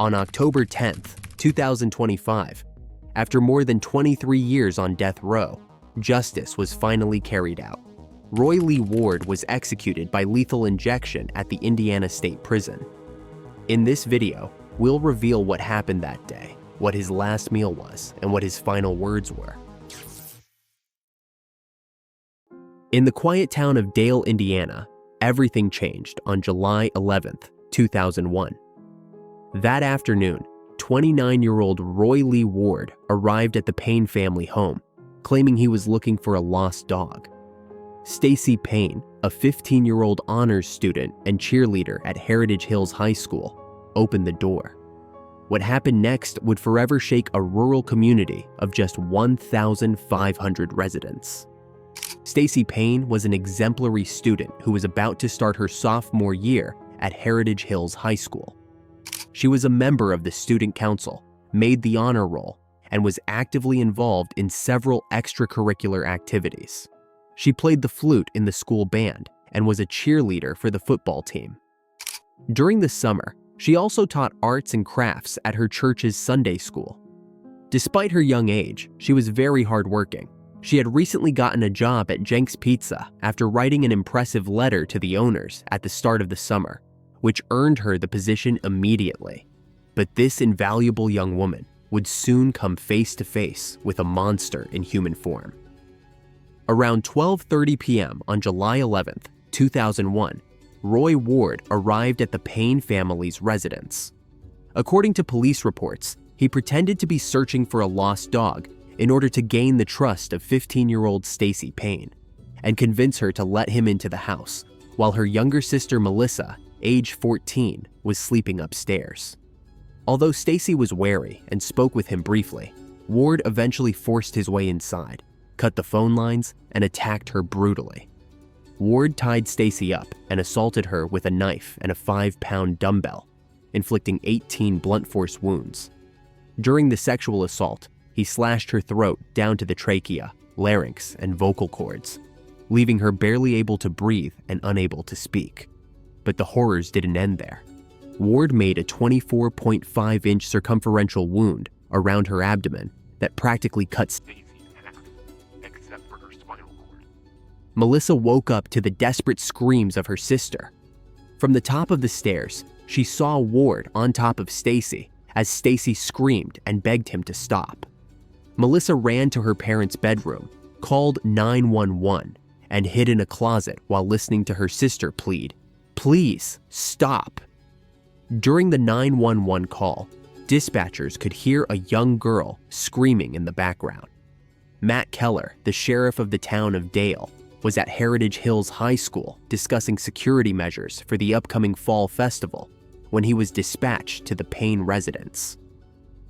On October 10th, 2025, after more than 23 years on death row, justice was finally carried out. Roy Lee Ward was executed by lethal injection at the Indiana State Prison. In this video, we'll reveal what happened that day, what his last meal was, and what his final words were. In the quiet town of Dale, Indiana, everything changed on July 11th, 2001. That afternoon, 29-year-old Roy Lee Ward arrived at the Payne family home, claiming he was looking for a lost dog. Stacy Payne, a 15-year-old honors student and cheerleader at Heritage Hills High School, opened the door. What happened next would forever shake a rural community of just 1,500 residents. Stacy Payne was an exemplary student who was about to start her sophomore year at Heritage Hills High School. She was a member of the student council, made the honor roll, and was actively involved in several extracurricular activities. She played the flute in the school band and was a cheerleader for the football team. During the summer, she also taught arts and crafts at her church's Sunday school. Despite her young age, she was very hardworking. She had recently gotten a job at Jenks Pizza after writing an impressive letter to the owners at the start of the summer, which earned her the position immediately. But this invaluable young woman would soon come face to face with a monster in human form. Around 12:30 p.m. on July 11th, 2001, Roy Ward arrived at the Payne family's residence. According to police reports, he pretended to be searching for a lost dog in order to gain the trust of 15-year-old Stacy Payne and convince her to let him into the house, while her younger sister Melissa, age 14, was sleeping upstairs. Although Stacy was wary and spoke with him briefly, Ward eventually forced his way inside, cut the phone lines, and attacked her brutally. Ward tied Stacy up and assaulted her with a knife and a 5-pound dumbbell, inflicting 18 blunt force wounds. During the sexual assault, he slashed her throat down to the trachea, larynx, and vocal cords, leaving her barely able to breathe and unable to speak. But the horrors didn't end there. Ward made a 24.5-inch circumferential wound around her abdomen that practically cut Stacy in half, except for her spinal cord. Melissa woke up to the desperate screams of her sister. From the top of the stairs, she saw Ward on top of Stacy as Stacy screamed and begged him to stop. Melissa ran to her parents' bedroom, called 911, and hid in a closet while listening to her sister plead, "Please, stop." During the 911 call, dispatchers could hear a young girl screaming in the background. Matt Keller, the sheriff of the town of Dale, was at Heritage Hills High School discussing security measures for the upcoming fall festival when he was dispatched to the Payne residence.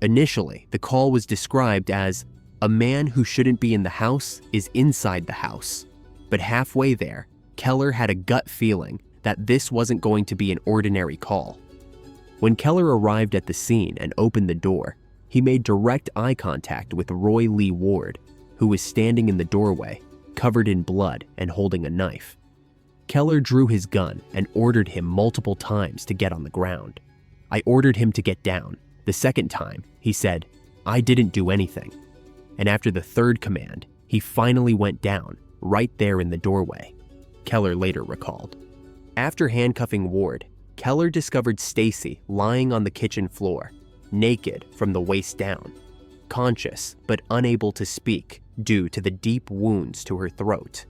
Initially, the call was described as, "A man who shouldn't be in the house is inside the house." But halfway there, Keller had a gut feeling that this wasn't going to be an ordinary call. When Keller arrived at the scene and opened the door, he made direct eye contact with Roy Lee Ward, who was standing in the doorway, covered in blood and holding a knife. Keller drew his gun and ordered him multiple times to get on the ground. "I ordered him to get down. The second time, he said, 'I didn't do anything.' And after the third command, he finally went down, right there in the doorway," Keller later recalled. After handcuffing Ward, Keller discovered Stacy lying on the kitchen floor, naked from the waist down, conscious but unable to speak due to the deep wounds to her throat.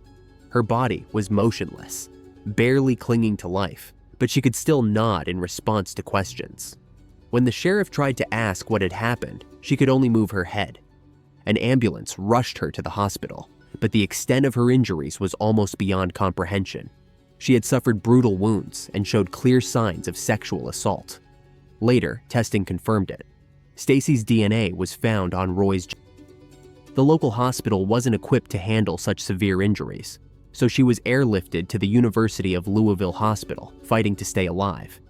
Her body was motionless, barely clinging to life, but she could still nod in response to questions. When the sheriff tried to ask what had happened, she could only move her head. An ambulance rushed her to the hospital, but the extent of her injuries was almost beyond comprehension. She had suffered brutal wounds and showed clear signs of sexual assault. Later, testing confirmed it. Stacy's DNA was found on Roy's. The local hospital wasn't equipped to handle such severe injuries, so she was airlifted to the University of Louisville Hospital, fighting to stay alive.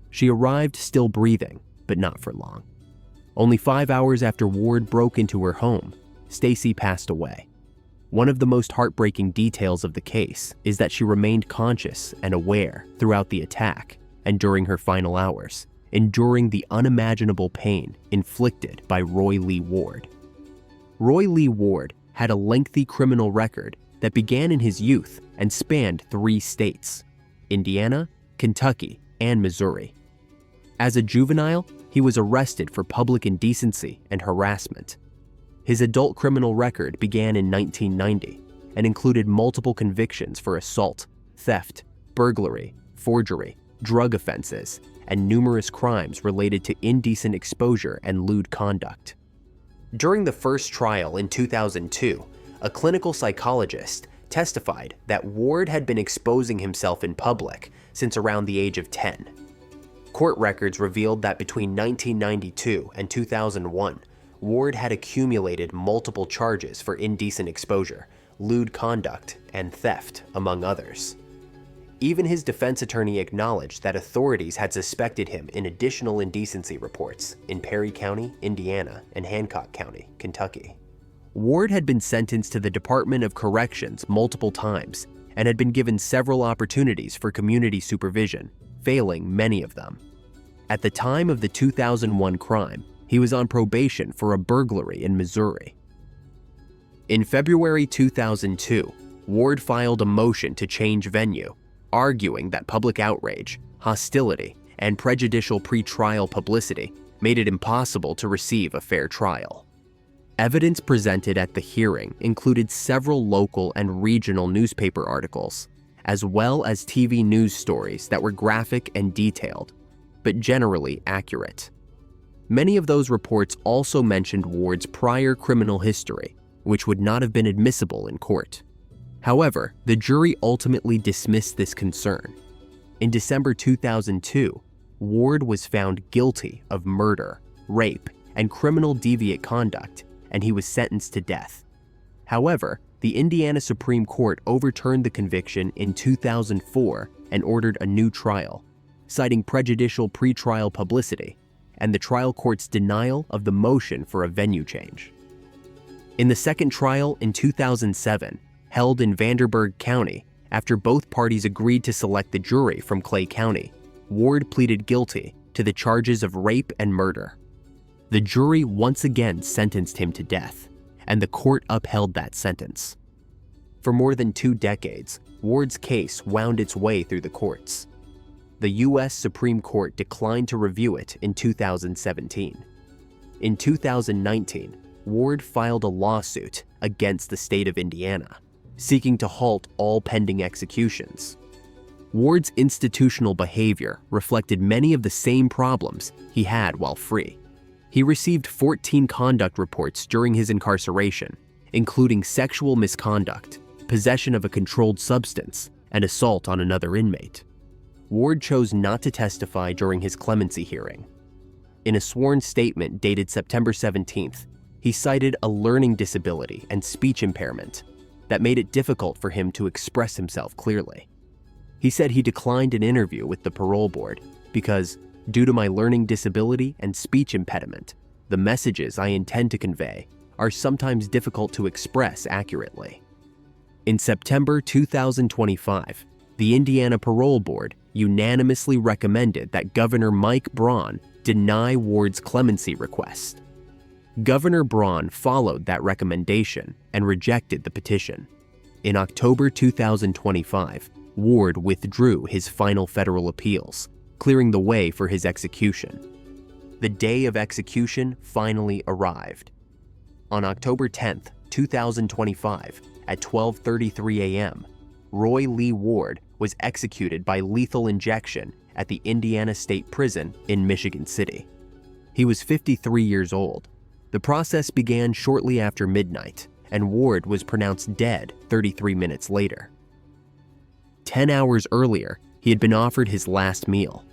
She arrived still breathing, but not for long. Only 5 hours after Ward broke into her home, Stacy passed away. One of the most heartbreaking details of the case is that she remained conscious and aware throughout the attack and during her final hours, enduring the unimaginable pain inflicted by Roy Lee Ward. Roy Lee Ward had a lengthy criminal record that began in his youth and spanned 3 states: Indiana, Kentucky, and Missouri. As a juvenile, he was arrested for public indecency and harassment. His adult criminal record began in 1990 and included multiple convictions for assault, theft, burglary, forgery, drug offenses, and numerous crimes related to indecent exposure and lewd conduct. During the first trial in 2002, a clinical psychologist testified that Ward had been exposing himself in public since around the age of 10. Court records revealed that between 1992 and 2001, Ward had accumulated multiple charges for indecent exposure, lewd conduct, and theft, among others. Even his defense attorney acknowledged that authorities had suspected him in additional indecency reports in Perry County, Indiana, and Hancock County, Kentucky. Ward had been sentenced to the Department of Corrections multiple times and had been given several opportunities for community supervision, failing many of them. At the time of the 2001 crime, he was on probation for a burglary in Missouri. In February 2002, Ward filed a motion to change venue, arguing that public outrage, hostility, and prejudicial pre-trial publicity made it impossible to receive a fair trial. Evidence presented at the hearing included several local and regional newspaper articles, as well as TV news stories that were graphic and detailed, but generally accurate. Many of those reports also mentioned Ward's prior criminal history, which would not have been admissible in court. However, the jury ultimately dismissed this concern. In December 2002, Ward was found guilty of murder, rape, and criminal deviant conduct, and he was sentenced to death. However, the Indiana Supreme Court overturned the conviction in 2004 and ordered a new trial, citing prejudicial pretrial publicity and the trial court's denial of the motion for a venue change. In the second trial in 2007, held in Vanderburgh County, after both parties agreed to select the jury from Clay County, Ward pleaded guilty to the charges of rape and murder. The jury once again sentenced him to death, and the court upheld that sentence. For more than 2 decades, Ward's case wound its way through the courts. The U.S. Supreme Court declined to review it in 2017. In 2019, Ward filed a lawsuit against the state of Indiana, seeking to halt all pending executions. Ward's institutional behavior reflected many of the same problems he had while free. He received 14 conduct reports during his incarceration, including sexual misconduct, possession of a controlled substance, and assault on another inmate. Ward chose not to testify during his clemency hearing. In a sworn statement dated September 17th, he cited a learning disability and speech impairment that made it difficult for him to express himself clearly. He said he declined an interview with the parole board because, due to my learning disability and speech impediment, the messages I intend to convey are sometimes difficult to express accurately. In September 2025, the Indiana Parole Board unanimously recommended that Governor Mike Braun deny Ward's clemency request. Governor Braun followed that recommendation and rejected the petition. In October 2025, Ward withdrew his final federal appeals, clearing the way for his execution. The day of execution finally arrived. On October 10, 2025, at 12:33 a.m., Roy Lee Ward was executed by lethal injection at the Indiana State Prison in Michigan City. He was 53 years old. The process began shortly after midnight, and Ward was pronounced dead 33 minutes later. 10 hours earlier, he had been offered his last meal.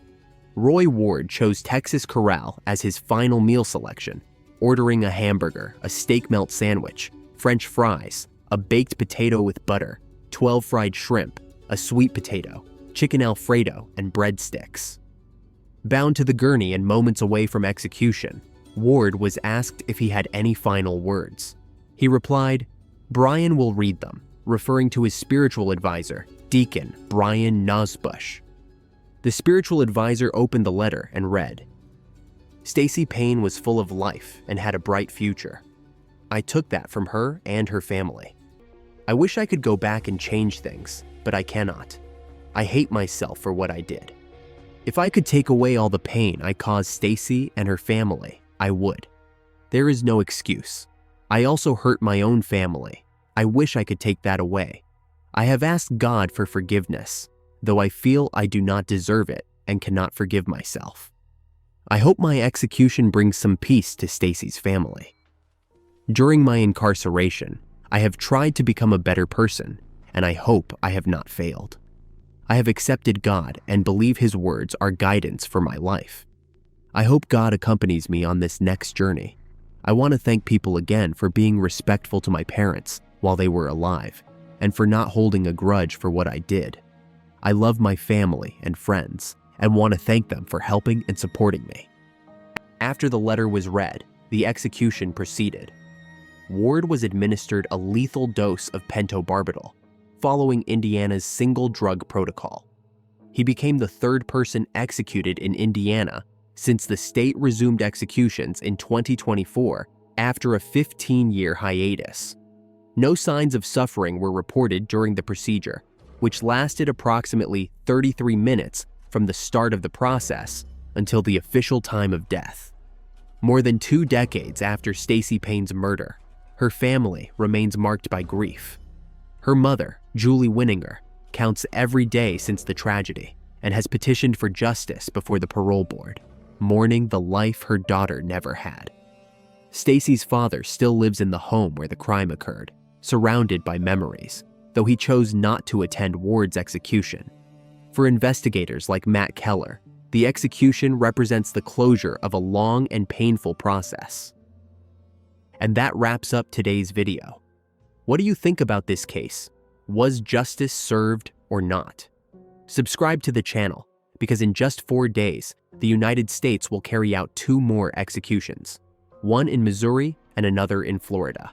Roy Ward chose Texas Corral as his final meal selection, ordering a hamburger, a steak melt sandwich, French fries, a baked potato with butter, 12 fried shrimp, a sweet potato, chicken Alfredo, and breadsticks. Bound to the gurney and moments away from execution, Ward was asked if he had any final words. He replied, "Brian will read them," referring to his spiritual advisor, Deacon Brian Nosbush. The spiritual advisor opened the letter and read, Stacy Payne was full of life and had a bright future. I took that from her and her family. I wish I could go back and change things, but I cannot. I hate myself for what I did. If I could take away all the pain I caused Stacy and her family, I would. There is no excuse. I also hurt my own family. I wish I could take that away. I have asked God for forgiveness, though I feel I do not deserve it and cannot forgive myself. I hope my execution brings some peace to Stacy's family. During my incarceration, I have tried to become a better person, and I hope I have not failed. I have accepted God and believe His words are guidance for my life. I hope God accompanies me on this next journey. I want to thank people again for being respectful to my parents while they were alive, and for not holding a grudge for what I did. I love my family and friends, and want to thank them for helping and supporting me. After the letter was read, the execution proceeded. Ward was administered a lethal dose of pentobarbital, following Indiana's single drug protocol. He became the third person executed in Indiana since the state resumed executions in 2024 after a 15-year hiatus. No signs of suffering were reported during the procedure, which lasted approximately 33 minutes from the start of the process until the official time of death. More than 2 decades after Stacy Payne's murder, her family remains marked by grief. Her mother, Julie Winninger, counts every day since the tragedy and has petitioned for justice before the parole board, mourning the life her daughter never had. Stacy's father still lives in the home where the crime occurred, surrounded by memories, though he chose not to attend Ward's execution. For investigators like Matt Keller, the execution represents the closure of a long and painful process. And that wraps up today's video. What do you think about this case? Was justice served or not? Subscribe to the channel, because in just 4 days, the United States will carry out 2 more executions, one in Missouri and another in Florida.